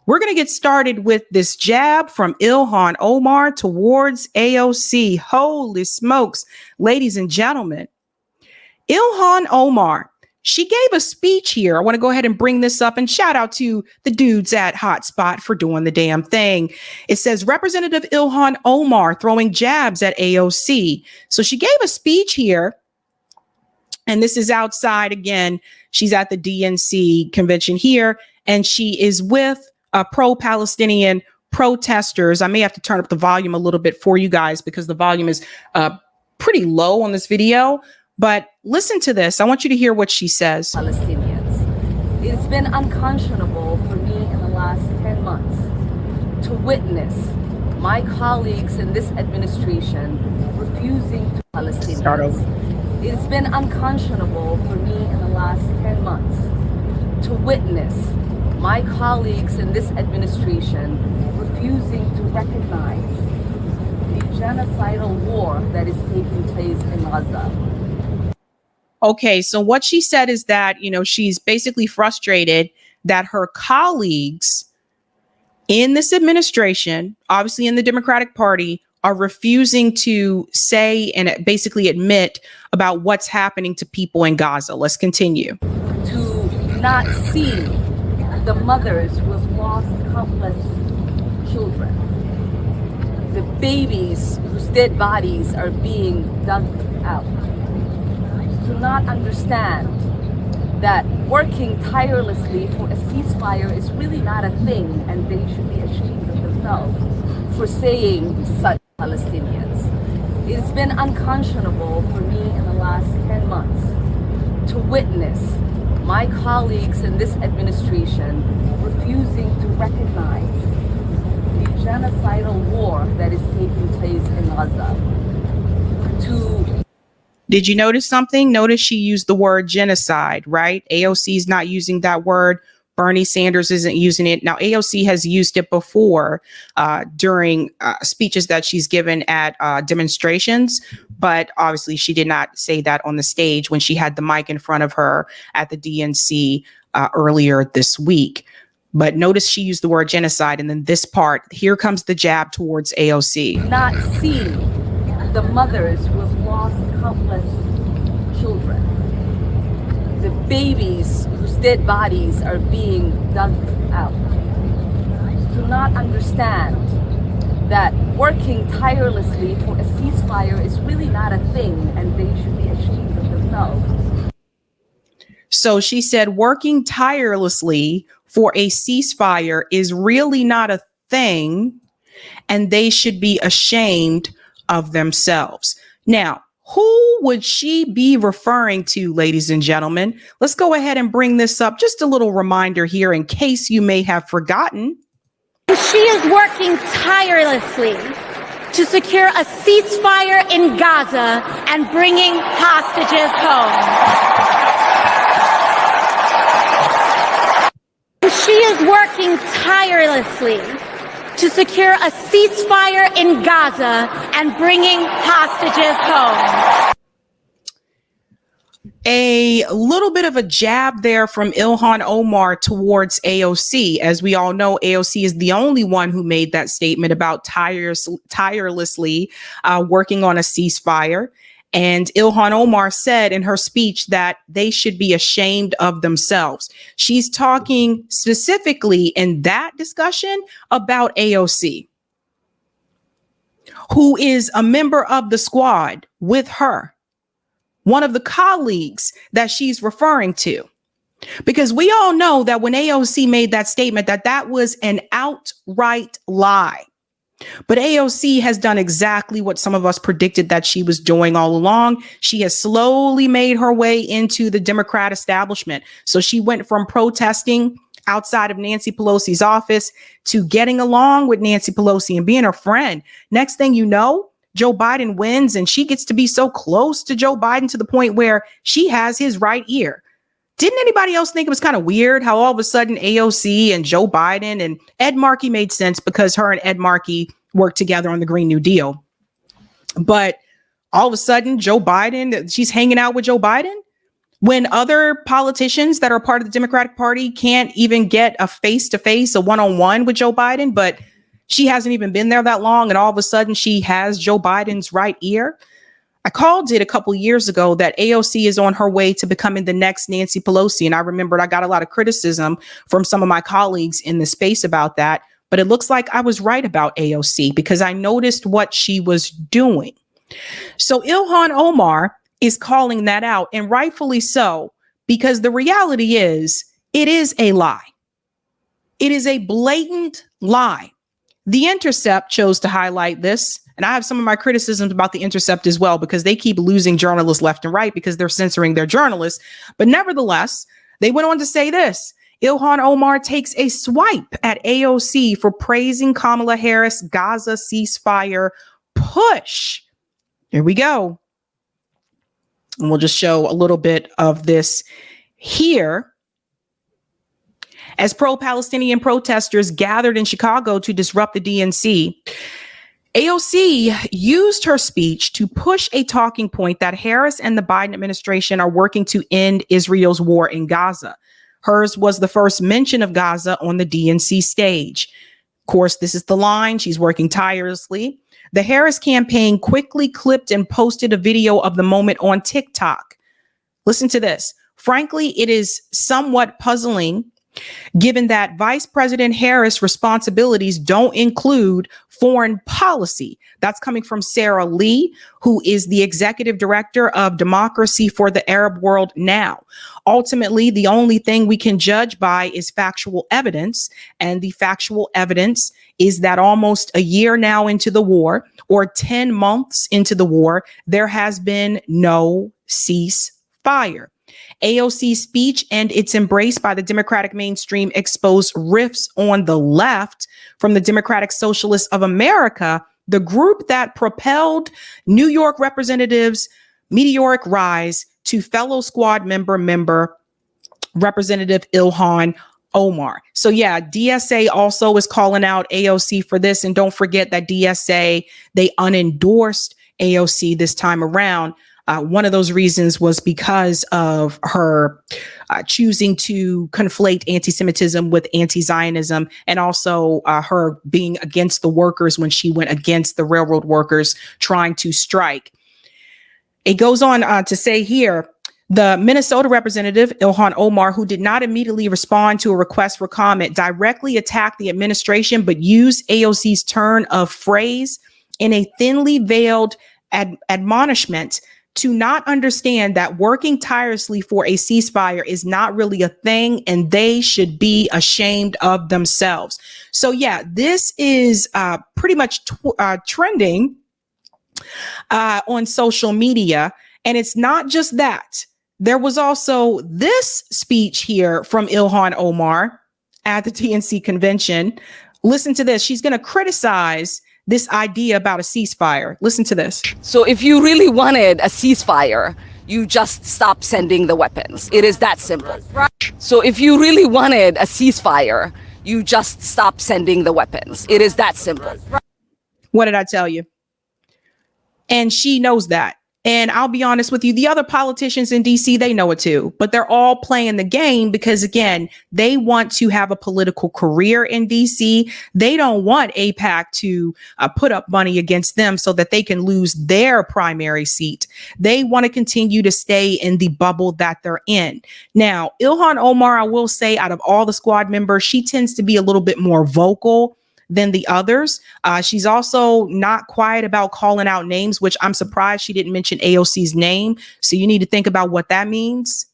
We're going to get started with this jab from Ilhan Omar towards AOC. Holy smokes, ladies and gentlemen. Ilhan Omar, she gave a speech here. I want to go ahead and bring this up and shout out to the dudes at Hotspot for doing the damn thing. It says Representative Ilhan Omar throwing jabs at AOC. So she gave a speech here. And this is outside again. She's at the DNC convention here, and she is with pro-Palestinian protesters. I may have to turn up the volume a little bit for you guys because the volume is pretty low on this video. But listen to this. I want you to hear what she says. Palestinians. It's been unconscionable for me in the last 10 months to witness my colleagues in this administration refusing to Palestinians. Start over. It's been unconscionable for me in the last 10 months to witness my colleagues in this administration refusing to recognize the genocidal war that is taking place in Gaza. Okay, so what she said is that, you know, she's basically frustrated that her colleagues in this administration, obviously in the Democratic Party, are refusing to say and basically admit about what's happening to people in Gaza. Let's continue. To not see the mothers who have lost countless children, the babies whose dead bodies are being dug out. To not understand that working tirelessly for a ceasefire is really not a thing, and they should be ashamed of themselves for saying such. Palestinians. It's been unconscionable for me in the last 10 months to witness my colleagues in this administration refusing to recognize the genocidal war that is taking place in Gaza. Did you notice something? Notice she used the word genocide, right? AOC is not using that word. Bernie Sanders isn't using it. Now, AOC has used it before during speeches that she's given at demonstrations, but obviously she did not say that on the stage when she had the mic in front of her at the DNC earlier this week. But notice she used the word genocide. And then this part, here comes the jab towards AOC. Not see the mothers who have lost countless children, the babies whose dead bodies are being dug out. To not understand that working tirelessly for a ceasefire is really not a thing, and they should be ashamed of themselves. So she said working tirelessly for a ceasefire is really not a thing, and they should be ashamed of themselves. Now, who would she be referring to, ladies and gentlemen? Let's go ahead and bring this up. Just a little reminder here in case you may have forgotten. She is working tirelessly to secure a ceasefire in Gaza and bringing hostages home. She is working tirelessly to secure a ceasefire in Gaza and bringing hostages home. A little bit of a jab there from Ilhan Omar towards AOC. As we all know, AOC is the only one who made that statement about tirelessly working on a ceasefire. And Ilhan Omar said in her speech that they should be ashamed of themselves. She's talking specifically in that discussion about AOC, who is a member of the squad with her, one of the colleagues that she's referring to. Because we all know that when AOC made that statement, that was an outright lie. But AOC has done exactly what some of us predicted that she was doing all along. She has slowly made her way into the Democrat establishment. So she went from protesting outside of Nancy Pelosi's office to getting along with Nancy Pelosi and being her friend. Next thing you know, Joe Biden wins and she gets to be so close to Joe Biden to the point where she has his right ear. Didn't anybody else think it was kind of weird how all of a sudden AOC and Joe Biden and Ed Markey made sense because her and Ed Markey worked together on the Green New Deal. But all of a sudden, Joe Biden, she's hanging out with Joe Biden. when other politicians that are part of the Democratic Party can't even get a face-to-face, a one-on-one with Joe Biden, but she hasn't even been there that long, and all of a sudden she has Joe Biden's right ear. I called it a couple years ago that AOC is on her way to becoming the next Nancy Pelosi. And I remembered I got a lot of criticism from some of my colleagues in the space about that. But it looks like I was right about AOC because I noticed what she was doing. So Ilhan Omar is calling that out, and rightfully so, because the reality is it is a lie. It is a blatant lie. The Intercept chose to highlight this. And I have some of my criticisms about The Intercept as well, because they keep losing journalists left and right because they're censoring their journalists. But nevertheless, they went on to say this. Ilhan Omar takes a swipe at AOC for praising Kamala Harris' Gaza ceasefire push. Here we go. And we'll just show a little bit of this here. As pro-Palestinian protesters gathered in Chicago to disrupt the DNC, AOC used her speech to push a talking point that Harris and the Biden administration are working to end Israel's war in Gaza. Hers was the first mention of Gaza on the DNC stage. Of course, this is the line. She's working tirelessly. The Harris campaign quickly clipped and posted a video of the moment on TikTok. Listen to this. Frankly, it is somewhat puzzling given that Vice President Harris' responsibilities don't include foreign policy. That's coming from Sarah Lee, who is the executive director of Democracy for the Arab World Now. Ultimately, the only thing we can judge by is factual evidence. And the factual evidence is that almost a year now into the war, or 10 months into the war, there has been no ceasefire. AOC's speech and its embrace by the Democratic mainstream exposed rifts on the left from the Democratic Socialists of America, the group that propelled New York Representative's meteoric rise to fellow squad member Representative Ilhan Omar. So yeah, DSA also is calling out AOC for this. And don't forget that DSA, they unendorsed AOC this time around. One of those reasons was because of her choosing to conflate anti-Semitism with anti-Zionism, and also her being against the workers when she went against the railroad workers trying to strike. It goes on to say here, the Minnesota representative, Ilhan Omar, who did not immediately respond to a request for comment, directly attacked the administration, but used AOC's turn of phrase in a thinly veiled admonishment to not understand that working tirelessly for a ceasefire is not really a thing, and they should be ashamed of themselves. So yeah, this is pretty much trending on social media. And it's not just that. There was also this speech here from Ilhan Omar at the TNC convention. Listen to this. She's going to criticize this idea about a ceasefire. Listen to this. So if you really wanted a ceasefire, you just stop sending the weapons. It is that simple. So if you really wanted a ceasefire, you just stop sending the weapons. It is that simple. What did I tell you? And she knows that. And I'll be honest with you, the other politicians in DC, they know it too, but they're all playing the game because, again, they want to have a political career in DC. They don't want AIPAC to put up money against them so that they can lose their primary seat. They want to continue to stay in the bubble that they're in. Now, Ilhan Omar, I will say, out of all the squad members, she tends to be a little bit more vocal than the others. She's also not quiet about calling out names, which I'm surprised she didn't mention AOC's name. So you need to think about what that means.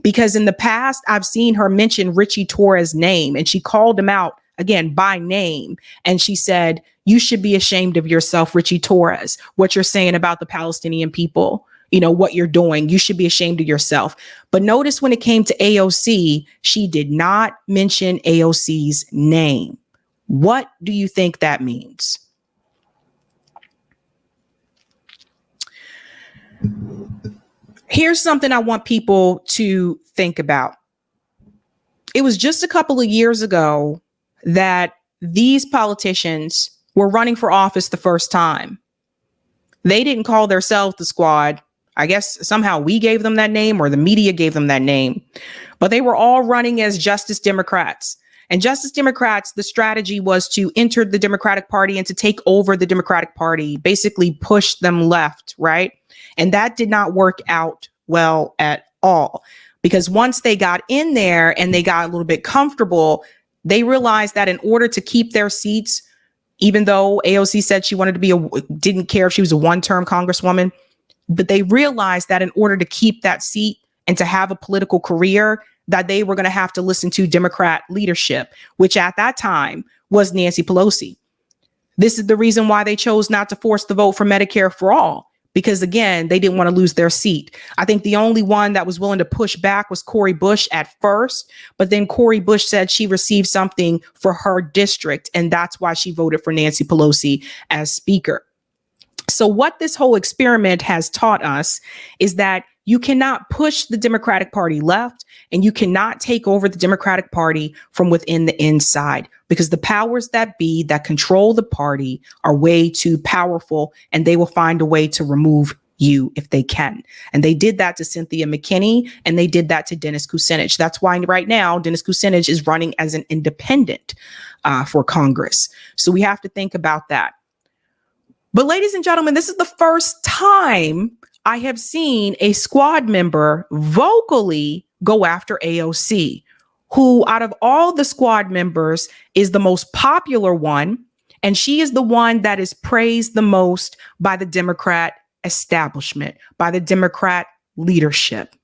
Because in the past, I've seen her mention Richie Torres' name, and she called him out again by name. And she said, you should be ashamed of yourself, Richie Torres, what you're saying about the Palestinian people. You know, what you're doing. You should be ashamed of yourself. But notice when it came to AOC, she did not mention AOC's name. What do you think that means? Here's something I want people to think about. It was just a couple of years ago that these politicians were running for office the first time. They didn't call themselves the squad. I guess somehow we gave them that name or the media gave them that name, but they were all running as Justice Democrats. And Justice Democrats, the strategy was to enter the Democratic Party and to take over the Democratic Party, basically push them left, right? And that did not work out well at all, because once they got in there and they got a little bit comfortable, they realized that in order to keep their seats, even though AOC said she wanted to be didn't care if she was a one-term congresswoman, but they realized that in order to keep that seat and to have a political career, that they were going to have to listen to Democrat leadership, which at that time was Nancy Pelosi. This is the reason why they chose not to force the vote for Medicare for all, because again, they didn't want to lose their seat. I think the only one that was willing to push back was Cori Bush at first, but then Cori Bush said she received something for her district, and that's why she voted for Nancy Pelosi as speaker. So what this whole experiment has taught us is that you cannot push the Democratic Party left, and you cannot take over the Democratic Party from within the inside, because the powers that be that control the party are way too powerful, and they will find a way to remove you if they can. And they did that to Cynthia McKinney, and they did that to Dennis Kucinich. That's why right now Dennis Kucinich is running as an independent for Congress. So we have to think about that. But ladies and gentlemen, this is the first time I have seen a squad member vocally go after AOC, who out of all the squad members is the most popular one. And she is the one that is praised the most by the Democrat establishment, by the Democrat leadership.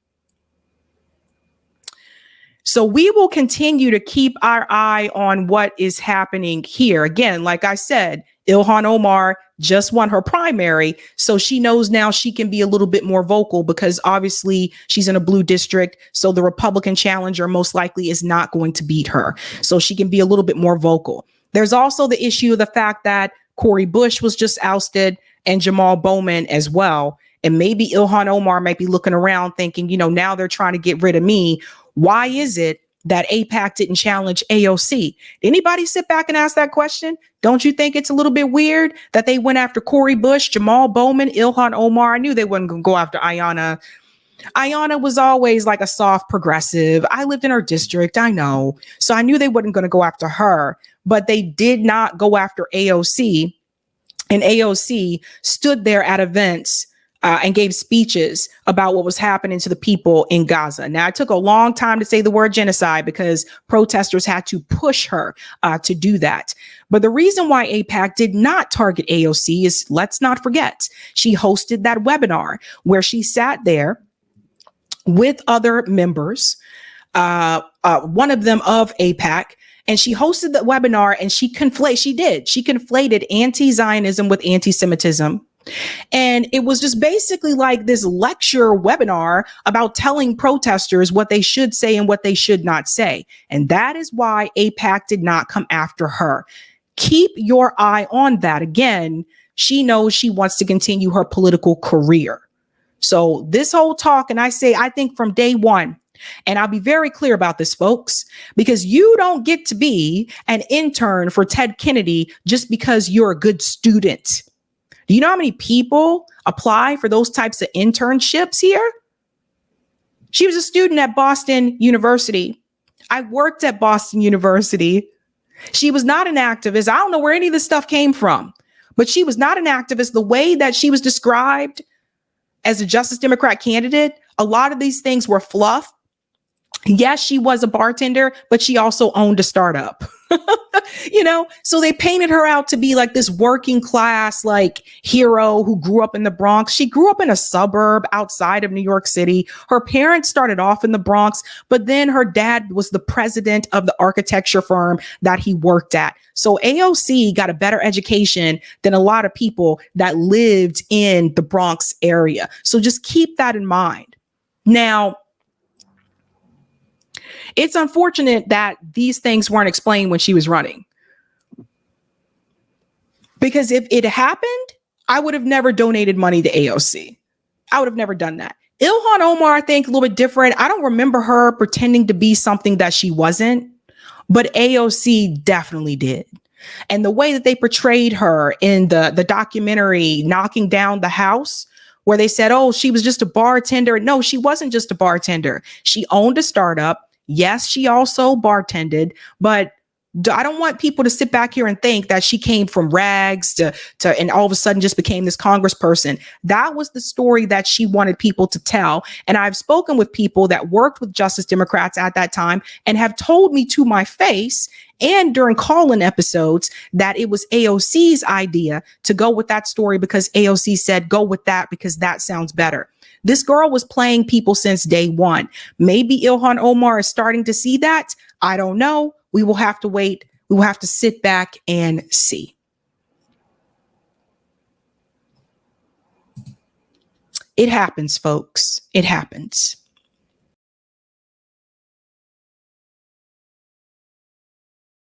So we will continue to keep our eye on what is happening here. Again, like I said, Ilhan Omar just won her primary, so she knows now she can be a little bit more vocal, because obviously she's in a blue district, so the Republican challenger most likely is not going to beat her. So she can be a little bit more vocal. There's also the issue of the fact that Cori Bush was just ousted and Jamal Bowman as well. And maybe Ilhan Omar might be looking around thinking, you know, now they're trying to get rid of me. Why is it that AIPAC didn't challenge AOC? Anybody sit back and ask that question? Don't you think it's a little bit weird that they went after Cori Bush, Jamal Bowman, Ilhan Omar? I knew they weren't going to go after Ayanna. Ayanna was always like a soft progressive. I lived in her district, I know. So I knew they weren't going to go after her, but they did not go after AOC. And AOC stood there at events and gave speeches about what was happening to the people in Gaza. Now, it took a long time to say the word genocide because protesters had to push her to do that. But the reason why AIPAC did not target AOC is, let's not forget, she hosted that webinar where she sat there with other members, one of them of AIPAC, and she hosted the webinar and she conflated anti-Zionism with anti-Semitism. And it was just basically like this lecture webinar about telling protesters what they should say and what they should not say. And that is why AIPAC did not come after her. Keep your eye on that. Again, she knows she wants to continue her political career. So this whole talk, and I think from day one, and I'll be very clear about this, folks, because you don't get to be an intern for Ted Kennedy just because you're a good student. Do you know how many people apply for those types of internships here? She was a student at Boston University. I worked at Boston University. She was not an activist. I don't know where any of this stuff came from, but she was not an activist. The way that she was described as a Justice Democrat candidate, a lot of these things were fluff. Yes, she was a bartender, but she also owned a startup. You know, so they painted her out to be like this working class, like hero who grew up in the Bronx. She grew up in a suburb outside of New York City. Her parents started off in the Bronx, but then her dad was the president of the architecture firm that he worked at. So AOC got a better education than a lot of people that lived in the Bronx area. So just keep that in mind. Now, it's unfortunate that these things weren't explained when she was running. Because if it happened, I would have never donated money to AOC. I would have never done that. Ilhan Omar, I think, a little bit different. I don't remember her pretending to be something that she wasn't, but AOC definitely did. And the way that they portrayed her in the documentary Knocking Down the House where they said, oh, she was just a bartender. No, she wasn't just a bartender. She owned a startup. Yes, she also bartended, but I don't want people to sit back here and think that she came from rags to and all of a sudden just became this congressperson. That was the story that she wanted people to tell. And I've spoken with people that worked with Justice Democrats at that time and have told me to my face and during call-in episodes that it was AOC's idea to go with that story because AOC said, go with that because that sounds better. This girl was playing people since day one. Maybe Ilhan Omar is starting to see that. I don't know. We will have to wait. We will have to sit back and see. It happens, folks. It happens.